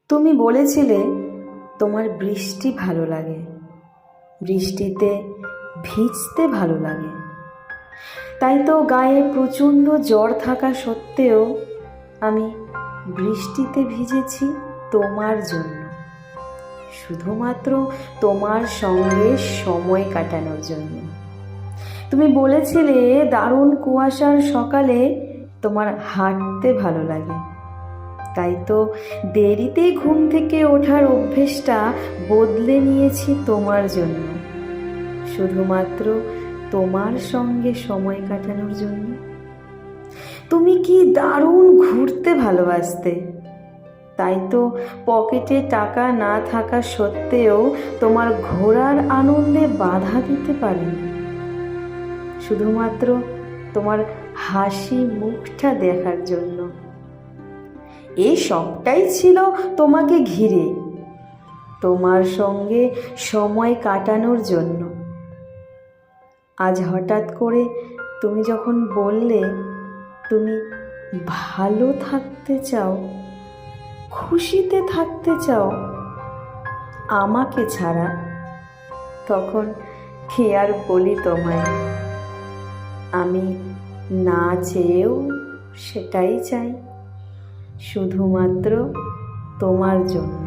তুমি বলেছিলে তোমার বৃষ্টি ভালো লাগে, বৃষ্টিতে ভিজতে ভালো লাগে। তাই তো গায়ে প্রচণ্ড জ্বর থাকা সত্ত্বেও আমি বৃষ্টিতে ভিজেছি তোমার জন্য, শুধুমাত্র তোমার সঙ্গে সময় কাটানোর জন্য। তুমি বলেছিলে দারুণ কুয়াশার সকালে তোমার হাঁটতে ভালো লাগে। তাই তো দেরিতে ঘুম থেকে ওঠার অভ্যেসটা বদলে নিয়েছি তোমার জন্য, শুধুমাত্র তোমার সঙ্গে সময় কাটানোর জন্য। তুমি কি দারুণ ঘুরতে ভালোবাসতে, তাই তো পকেটে টাকা না থাকা সত্ত্বেও তোমার ঘোরার আনন্দে বাধা দিতে পারিনি, শুধুমাত্র তোমার হাসি মুখটা দেখার জন্য। এই সবটাই ছিল তোমাকে ঘিরে, তোমার সঙ্গে সময় কাটানোর জন্য। আজ হঠাৎ করে তুমি যখন বললে তুমি ভালো থাকতে চাও, খুশিতে থাকতে চাও আমাকে ছাড়া, তখন কি আর বলি তোমায়। আমি না চেয়েও সেটাই চাই, শুধুমাত্র তোমার জন্য।